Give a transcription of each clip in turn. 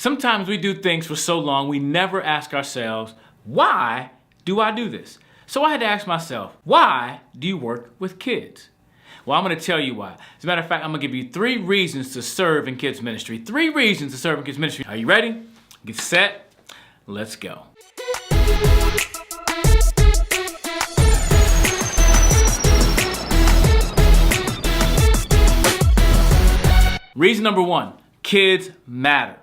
Sometimes we do things for so long we never ask ourselves, why do I do this? So I had to ask myself, why do you work with kids? Well, I'm going to tell you why. As a matter of fact, I'm going to give you 3 reasons to serve in kids ministry. 3 reasons to serve in kids ministry. Are you ready? Get set. Let's go. Reason number 1, kids matter.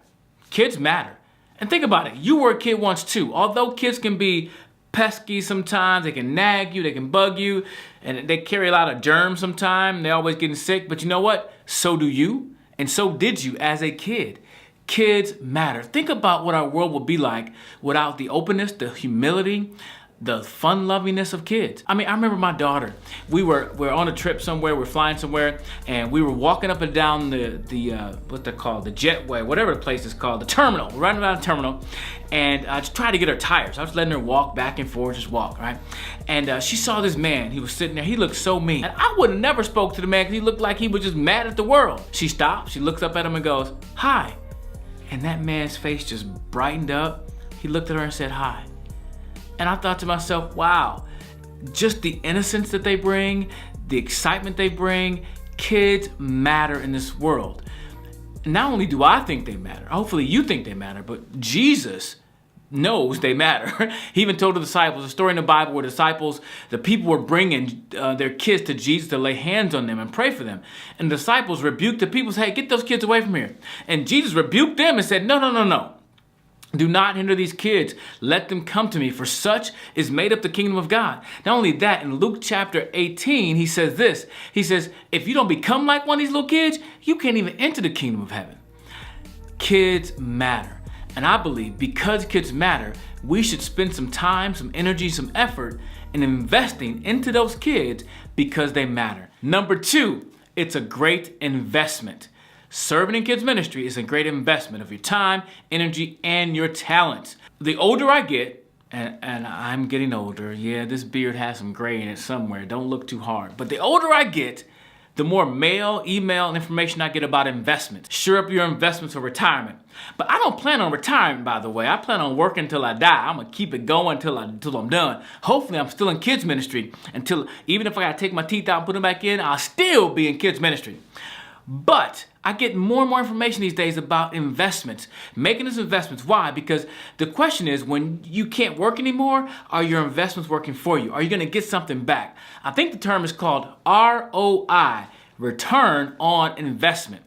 Kids matter. And think about it. You were a kid once too. Although kids can be pesky sometimes, they can nag you, they can bug you, and they carry a lot of germs sometimes. They're always getting sick. But you know what? So do you, and so did you as a kid. Kids matter. Think about what our world would be like without the openness, the humility, the fun-lovingness of kids. I mean, I remember my daughter. We're on a trip somewhere. We're flying somewhere, and we were walking up and down the what they're called, the jetway, whatever the place is called, the terminal. We're running around the terminal, and I just tried to get her tires. I was letting her walk back and forth, just walk, right? And she saw this man. He was sitting there. He looked so mean. And I would have never spoke to the man because he looked like he was just mad at the world. She stopped. She looks up at him and goes, "Hi." And that man's face just brightened up. He looked at her and said, "Hi." And I thought to myself, wow, just the innocence that they bring, the excitement they bring, kids matter in this world. Not only do I think they matter, hopefully you think they matter, but Jesus knows they matter. He even told the disciples, a story in the Bible where the people were bringing their kids to Jesus to lay hands on them and pray for them. And the disciples rebuked the people, said, "Hey, get those kids away from here." And Jesus rebuked them and said, No. Do not hinder these kids. Let them come to me, for such is made up the kingdom of God. Not only that, in Luke chapter 18, he says this. He says, if you don't become like one of these little kids, you can't even enter the kingdom of heaven. Kids matter. And I believe because kids matter, we should spend some time, some energy, some effort in investing into those kids because they matter. Number 2, it's a great investment. Serving in kids ministry is a great investment of your time, energy, and your talents. The older I get, and I'm getting older, yeah, this beard has some gray in it somewhere, don't look too hard, but the older I get, the more mail, email, and information I get about investments. Sure up your investments for retirement. But I don't plan on retiring, by the way. I plan on working until I die. I'm going to keep it going until I'm done. Hopefully, I'm still in kids ministry until, even if I got to take my teeth out and put them back in, I'll still be in kids ministry. But I get more and more information these days about investments, making those investments. Why? Because the question is, when you can't work anymore, are your investments working for you? Are you going to get something back? I think the term is called ROI, return on investment.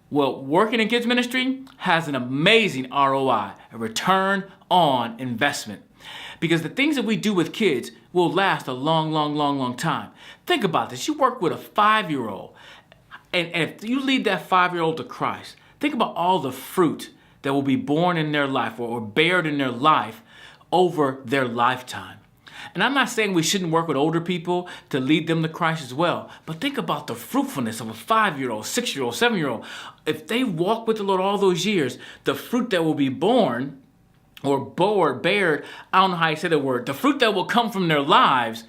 Well, working in kids ministry has an amazing ROI, a return on investment. Because the things that we do with kids will last a long time. Think about this. You work with a 5-year-old. And if you lead that 5-year-old to Christ, think about all the fruit that will be born in their life or bared in their life over their lifetime. And I'm not saying we shouldn't work with older people to lead them to Christ as well, but think about the fruitfulness of a 5-year-old, 6-year-old, 7-year-old. If they walk with the Lord all those years, the fruit that will be born or bared, I don't know how you say the word, the fruit that will come from their lives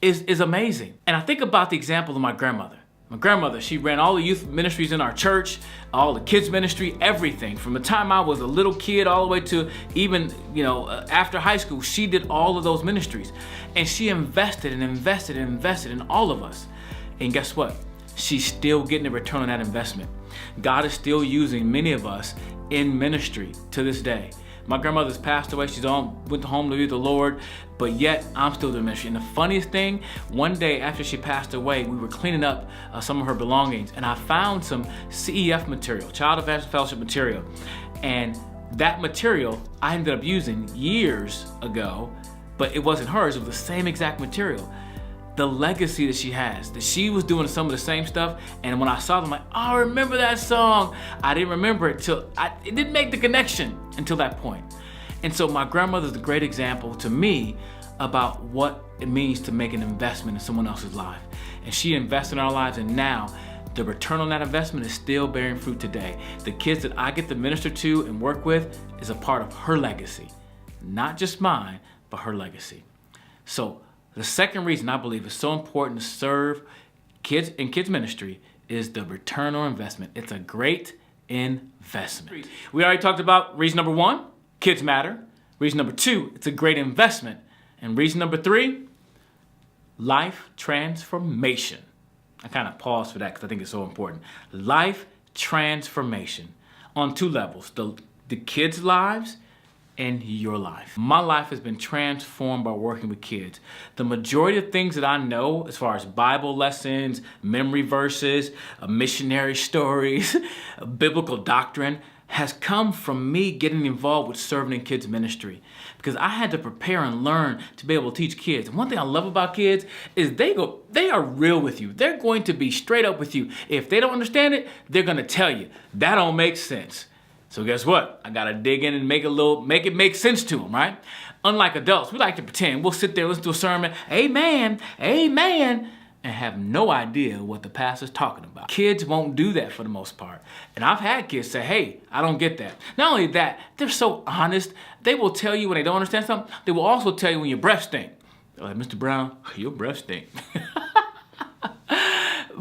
is amazing. And I think about the example of my grandmother. My grandmother, she ran all the youth ministries in our church, all the kids ministry, everything. From the time I was a little kid all the way to even, after high school, she did all of those ministries. And she invested in all of us. And guess what? She's still getting a return on that investment. God is still using many of us in ministry to this day. My grandmother's passed away. She's went home to be with the Lord, but yet I'm still doing ministry. And the funniest thing, one day after she passed away, we were cleaning up some of her belongings, and I found some CEF material, Child Evangelist Fellowship material. And that material I ended up using years ago, but it wasn't hers. It was the same exact material. The legacy that she has, that she was doing some of the same stuff, and when I saw them, I'm like, oh, I remember that song. I didn't remember it it didn't make the connection until that point. And so my grandmother's a great example to me about what it means to make an investment in someone else's life. And she invested in our lives, and now the return on that investment is still bearing fruit today. The kids that I get to minister to and work with is a part of her legacy. Not just mine, but her legacy. So the second reason I believe it's so important to serve kids in kids ministry is the return on investment. It's a great investment. We already talked about reason number 1, kids matter. Reason number 2, it's a great investment. And reason number 3, life transformation. I kind of paused for that because I think it's so important. Life transformation on 2 levels, the kids' lives and your life. My life has been transformed by working with kids. The majority of things that I know as far as Bible lessons, memory verses, missionary stories, biblical doctrine has come from me getting involved with serving in kids ministry, because I had to prepare and learn to be able to teach kids. And one thing I love about kids is they are real with you. They're going to be straight up with you. If they don't understand it, they're going to tell you that don't make sense. So guess what? I gotta dig in and make it make sense to them, right? Unlike adults, we like to pretend. We'll sit there, listen to a sermon, amen, amen, and have no idea what the pastor's talking about. Kids won't do that for the most part. And I've had kids say, hey, I don't get that. Not only that, they're so honest. They will tell you when they don't understand something. They will also tell you when your breath stinks. They're like, Mr. Brown, your breath stinks.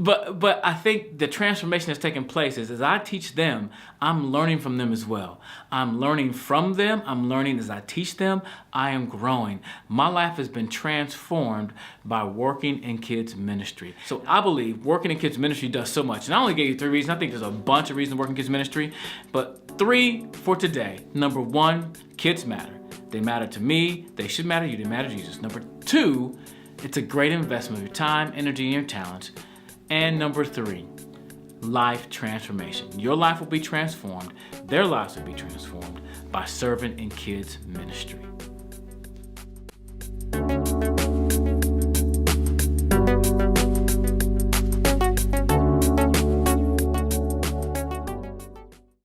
But I think the transformation that's taking place is as I teach them, I'm learning from them as well. I'm learning from them. I'm learning as I teach them. I am growing. My life has been transformed by working in kids ministry. So I believe working in kids ministry does so much. And I only gave you 3 reasons. I think there's a bunch of reasons to work in kids ministry, but 3 for today. Number 1, kids matter. They matter to me. They should matter to you. They matter to Jesus. Number 2, it's a great investment of your time, energy, and your talents. And number 3, life transformation. Your life will be transformed. Their lives will be transformed by serving in kids ministry.